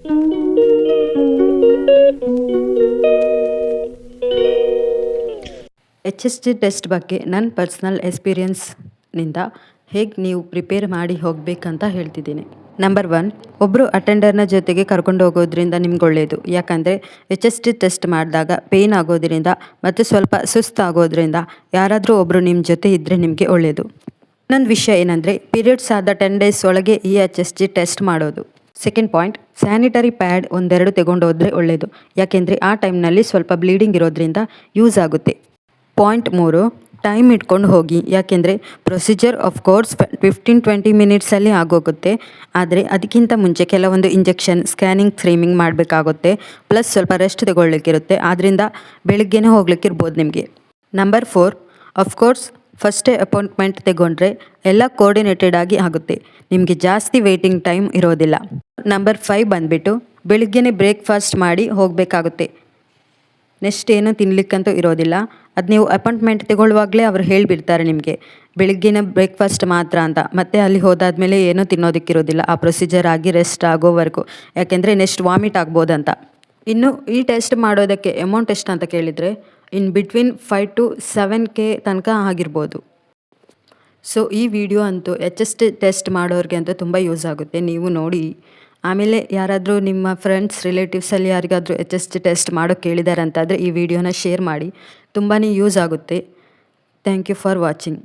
HST test ಬಗ್ಗೆ ನನ್ನ personal ಎಕ್ಸ್ಪೀರಿಯನ್ಸ್ನಿಂದ ಹೇಗೆ ನೀವು ಪ್ರಿಪೇರ್ ಮಾಡಿ ಹೋಗಬೇಕಂತ ಹೇಳ್ತಿದ್ದೀನಿ. ನಂಬರ್ 1, ಒಬ್ಬರು ಅಟೆಂಡರ್ನ ಜೊತೆಗೆ ಕರ್ಕೊಂಡು ಹೋಗೋದ್ರಿಂದ ನಿಮ್ಗೆ ಒಳ್ಳೆಯದು. ಯಾಕಂದರೆ HST ಟೆಸ್ಟ್ ಮಾಡಿದಾಗ ಪೇಯ್ನ್ ಆಗೋದ್ರಿಂದ ಮತ್ತು ಸ್ವಲ್ಪ ಸುಸ್ತಾಗೋದ್ರಿಂದ ಯಾರಾದರೂ ಒಬ್ಬರು ನಿಮ್ಮ ಜೊತೆ ಇದ್ದರೆ ನಿಮಗೆ ಒಳ್ಳೆಯದು. ಇನ್ನೊಂದು ವಿಷಯ ಏನಂದರೆ ಪೀರಿಯಡ್ಸ್ ಆದ 10 ಡೇಸ್ ಒಳಗೆ ಈ HST ಟೆಸ್ಟ್ ಮಾಡೋದು. ಸೆಕೆಂಡ್ ಪಾಯಿಂಟ್, ಸ್ಯಾನಿಟರಿ ಪ್ಯಾಡ್ ಒಂದೆರಡು ತಗೊಂಡು ಹೋದರೆ ಒಳ್ಳೆಯದು. ಯಾಕೆಂದರೆ ಆ ಟೈಮ್ನಲ್ಲಿ ಸ್ವಲ್ಪ ಬ್ಲೀಡಿಂಗ್ ಇರೋದ್ರಿಂದ ಯೂಸ್ ಆಗುತ್ತೆ. ಪಾಯಿಂಟ್ 3, ಟೈಮ್ ಇಟ್ಕೊಂಡು ಹೋಗಿ. ಯಾಕೆಂದರೆ ಪ್ರೊಸೀಜರ್ ಆಫ್ ಕೋರ್ಸ್ 15-20 ಮಿನಿಟ್ಸಲ್ಲಿ ಆಗೋಗುತ್ತೆ. ಆದರೆ ಅದಕ್ಕಿಂತ ಮುಂಚೆ ಕೆಲವೊಂದು ಇಂಜೆಕ್ಷನ್, ಸ್ಕ್ಯಾನಿಂಗ್, ಸ್ಕ್ರೀಮಿಂಗ್ ಮಾಡಬೇಕಾಗುತ್ತೆ. ಪ್ಲಸ್ ಸ್ವಲ್ಪ ರೆಸ್ಟ್ ತಗೊಳ್ಳಿಕ್ಕಿರುತ್ತೆ. ಆದ್ದರಿಂದ ಬೆಳಗ್ಗೆನೇ ಹೋಗ್ಲಿಕ್ಕಿರ್ಬೋದು ನಿಮಗೆ. ನಂಬರ್ 4, ಅಫ್ಕೋರ್ಸ್ ಫಸ್ಟೇ ಅಪಾಯಿಂಟ್ಮೆಂಟ್ ತಗೊಂಡ್ರೆ ಎಲ್ಲ ಕೋರ್ಡಿನೇಟೆಡ್ ಆಗಿ ಆಗುತ್ತೆ. ನಿಮಗೆ ಜಾಸ್ತಿ ವೇಟಿಂಗ್ ಟೈಮ್ ಇರೋದಿಲ್ಲ. ನಂಬರ್ 5 ಬಂದುಬಿಟ್ಟು ಬೆಳಗ್ಗೆನೇ ಬ್ರೇಕ್ಫಾಸ್ಟ್ ಮಾಡಿ ಹೋಗಬೇಕಾಗುತ್ತೆ. ನೆಕ್ಸ್ಟ್ ಏನೂ ತಿನ್ನಲಿಕ್ಕಂತೂ ಇರೋದಿಲ್ಲ. ಅದು ನೀವು ಅಪಾಯಿಂಟ್ಮೆಂಟ್ ತಗೊಳ್ಳುವಾಗಲೇ ಅವ್ರು ಹೇಳಿಬಿಡ್ತಾರೆ ನಿಮಗೆ ಬೆಳಗ್ಗಿನ ಬ್ರೇಕ್ಫಾಸ್ಟ್ ಮಾತ್ರ ಅಂತ. ಮತ್ತು ಅಲ್ಲಿ ಹೋದಾದ್ಮೇಲೆ ಏನೂ ತಿನ್ನೋದಕ್ಕಿರೋದಿಲ್ಲ ಆ ಪ್ರೊಸೀಜರ್ ಆಗಿ ರೆಸ್ಟ್ ಆಗೋವರೆಗೂ. ಯಾಕೆಂದರೆ ನೆಕ್ಸ್ಟ್ ವಾಮಿಟ್ ಆಗ್ಬೋದಂತ. ಇನ್ನು ಈ ಟೆಸ್ಟ್ ಮಾಡೋದಕ್ಕೆ ಅಮೌಂಟ್ ಎಷ್ಟು ಅಂತ ಕೇಳಿದರೆ ಇನ್ ಬಿಟ್ವೀನ್ 5 to 7K ತನಕ ಆಗಿರ್ಬೋದು. ಸೊ ಈ ವಿಡಿಯೋ ಅಂತೂ HST ಟೆಸ್ಟ್ ಮಾಡೋರಿಗೆ ಅಂತೂ ತುಂಬ ಯೂಸ್ ಆಗುತ್ತೆ. ನೀವು ನೋಡಿ. ಆಮೇಲೆ ಯಾರಾದರೂ ನಿಮ್ಮ ಫ್ರೆಂಡ್ಸ್, ರಿಲೇಟಿವ್ಸಲ್ಲಿ ಯಾರಿಗಾದರೂ HST ಟೆಸ್ಟ್ ಮಾಡೋಕ್ಕೆ ಕೇಳಿದ್ದಾರೆ ಅಂತಾದರೆ ಈ ವಿಡಿಯೋನ ಶೇರ್ ಮಾಡಿ. ತುಂಬಾ ಯೂಸ್ ಆಗುತ್ತೆ. Thank you for watching.